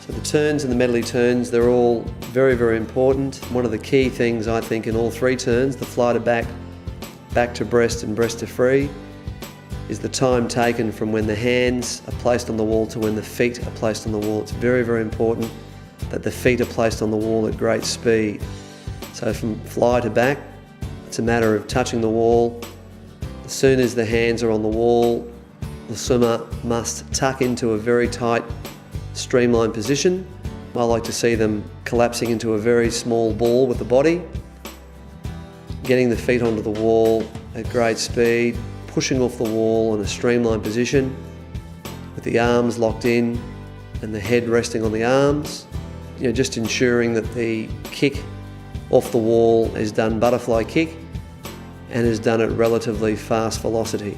So the turns and the medley turns, they're all very, very important. One of the key things I think in all three turns, the fly to back, back to breast and breast to free, is the time taken from when the hands are placed on the wall to when the feet are placed on the wall. It's very, very important that the feet are placed on the wall at great speed. So from fly to back, it's a matter of touching the wall. As soon as the hands are on the wall, the swimmer must tuck into a very tight, streamlined position. I like to see them collapsing into a very small ball with the body, getting the feet onto the wall at great speed, pushing off the wall in a streamlined position with the arms locked in and the head resting on the arms. Just ensuring that the kick off the wall is done butterfly kick and is done at relatively fast velocity.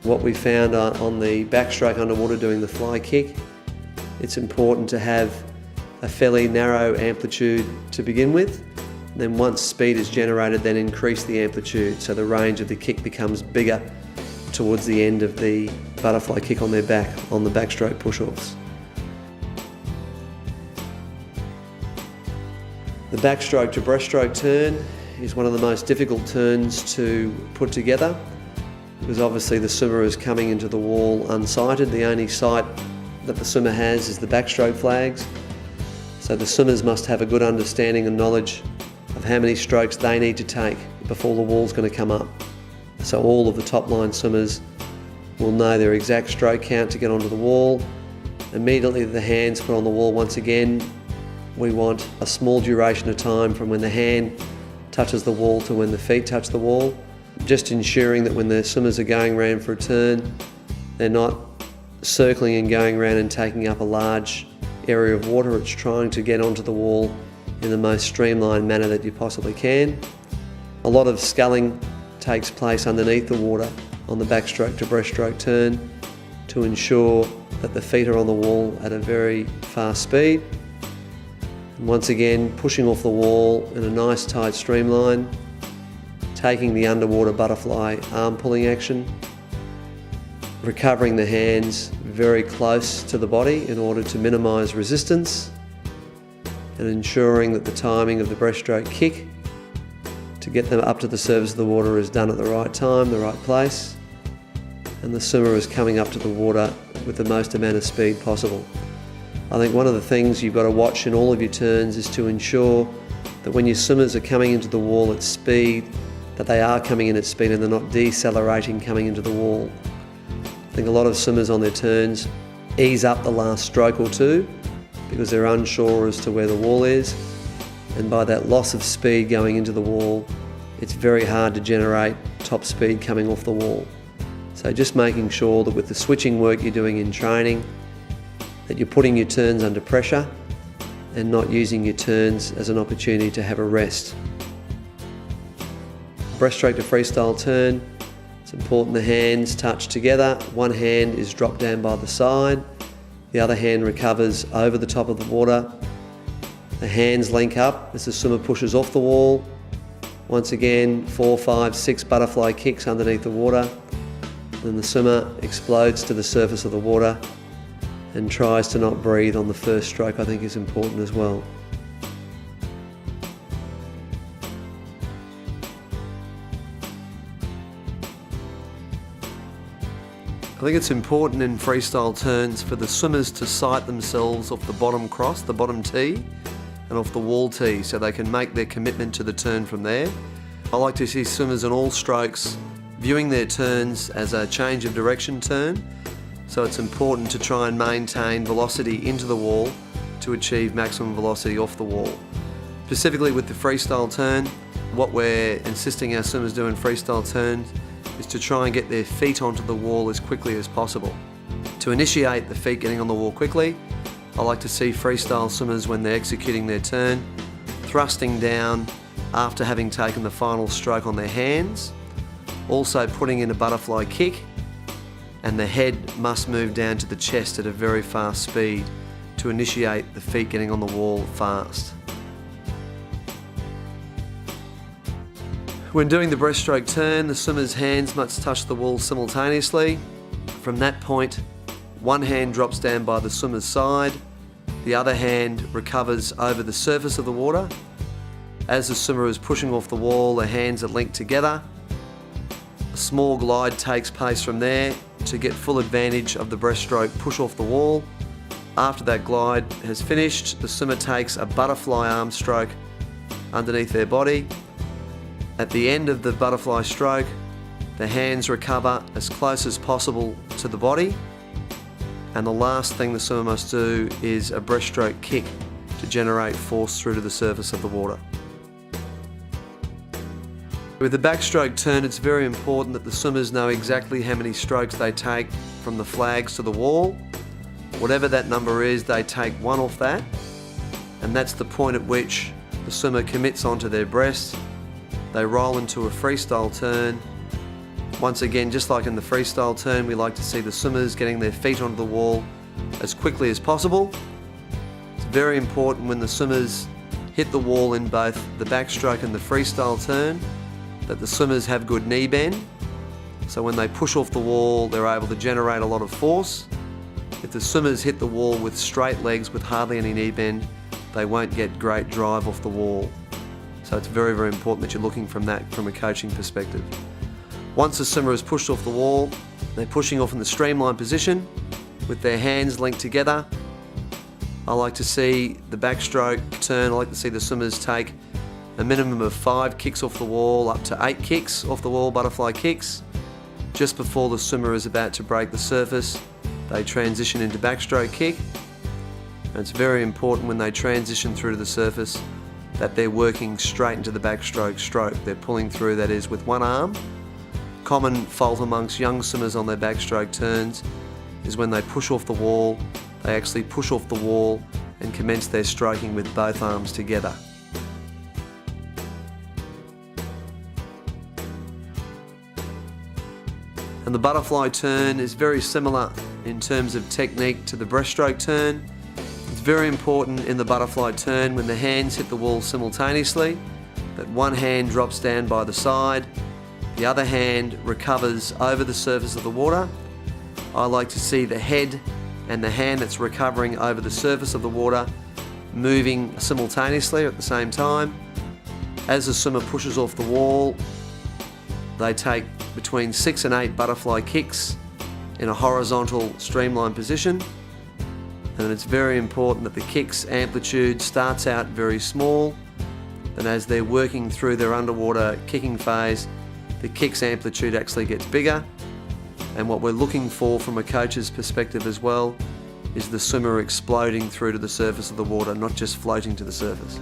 What we found on the backstroke underwater doing the fly kick, it's important to have a fairly narrow amplitude to begin with. And then once speed is generated, then increase the amplitude so the range of the kick becomes bigger towards the end of the butterfly kick on their back, on the backstroke push-offs. The backstroke to breaststroke turn is one of the most difficult turns to put together because obviously the swimmer is coming into the wall unsighted. The only sight that the swimmer has is the backstroke flags. So the swimmers must have a good understanding and knowledge of how many strokes they need to take before the wall's going to come up. So all of the top line swimmers will know their exact stroke count to get onto the wall. Immediately the hands put on the wall once again, we want a small duration of time from when the hand touches the wall to when the feet touch the wall. Just ensuring that when the swimmers are going around for a turn, they're not circling and going around and taking up a large area of water. It's trying to get onto the wall in the most streamlined manner that you possibly can. A lot of sculling takes place underneath the water on the backstroke to breaststroke turn to ensure that the feet are on the wall at a very fast speed. And once again, pushing off the wall in a nice tight streamline, taking the underwater butterfly arm pulling action, recovering the hands very close to the body in order to minimise resistance, and ensuring that the timing of the breaststroke kick to get them up to the surface of the water is done at the right time, the right place, and the swimmer is coming up to the water with the most amount of speed possible. I think one of the things you've got to watch in all of your turns is to ensure that when your swimmers are coming into the wall at speed, that they are coming in at speed and they're not decelerating coming into the wall. I think a lot of swimmers on their turns ease up the last stroke or two because they're unsure as to where the wall is, and by that loss of speed going into the wall, it's very hard to generate top speed coming off the wall. So just making sure that with the switching work you're doing in training, that you're putting your turns under pressure and not using your turns as an opportunity to have a rest. Breaststroke to freestyle turn, it's important the hands touch together. One hand is dropped down by the side, the other hand recovers over the top of the water. The hands link up as the swimmer pushes off the wall. Once again, 4, 5, 6 butterfly kicks underneath the water. Then the swimmer explodes to the surface of the water and tries to not breathe on the first stroke, I think is important as well. I think it's important in freestyle turns for the swimmers to sight themselves off the bottom cross, the bottom tee, and off the wall tee so they can make their commitment to the turn from there. I like to see swimmers in all strokes viewing their turns as a change of direction turn. So it's important to try and maintain velocity into the wall to achieve maximum velocity off the wall. Specifically with the freestyle turn, what we're insisting our swimmers do in freestyle turns is to try and get their feet onto the wall as quickly as possible. To initiate the feet getting on the wall quickly, I like to see freestyle swimmers when they're executing their turn, thrusting down after having taken the final stroke on their hands, also putting in a butterfly kick, and the head must move down to the chest at a very fast speed to initiate the feet getting on the wall fast. When doing the breaststroke turn, the swimmer's hands must touch the wall simultaneously. From that point, one hand drops down by the swimmer's side, The other hand recovers over the surface of the water. As the swimmer is pushing off the wall, the hands are linked together. A small glide takes place from there to get full advantage of the breaststroke push off the wall. After that glide has finished, the swimmer takes a butterfly arm stroke underneath their body. At the end of the butterfly stroke, the hands recover as close as possible to the body, and the last thing the swimmer must do is a breaststroke kick to generate force through to the surface of the water. With the backstroke turn, it's very important that the swimmers know exactly how many strokes they take from the flags to the wall. Whatever that number is, they take one off that, and that's the point at which the swimmer commits onto their breast. They roll into a freestyle turn. Once again, just like in the freestyle turn, we like to see the swimmers getting their feet onto the wall as quickly as possible. It's very important when the swimmers hit the wall in both the backstroke and the freestyle turn that the swimmers have good knee bend. So when they push off the wall, they're able to generate a lot of force. If the swimmers hit the wall with straight legs with hardly any knee bend, they won't get great drive off the wall. So it's very, very important that you're looking from that from a coaching perspective. Once the swimmer is pushed off the wall, they're pushing off in the streamline position with their hands linked together. I like to see the backstroke turn. I like to see the swimmers take a minimum of 5 kicks off the wall, up to 8 kicks off the wall, butterfly kicks. Just before the swimmer is about to break the surface, they transition into backstroke kick. And it's very important when they transition through to the surface that they're working straight into the backstroke stroke. They're pulling through, that is, with one arm. Common fault amongst young swimmers on their backstroke turns is when they push off the wall, they actually push off the wall and commence their stroking with both arms together. And the butterfly turn is very similar in terms of technique to the breaststroke turn. It's very important in the butterfly turn when the hands hit the wall simultaneously that one hand drops down by the side, the other hand recovers over the surface of the water. I like to see the head and the hand that's recovering over the surface of the water moving simultaneously at the same time. As the swimmer pushes off the wall, they take between 6 and 8 butterfly kicks in a horizontal streamline position. And it's very important that the kick's amplitude starts out very small, and as they're working through their underwater kicking phase, the kick's amplitude actually gets bigger. And what we're looking for from a coach's perspective as well is the swimmer exploding through to the surface of the water, not just floating to the surface.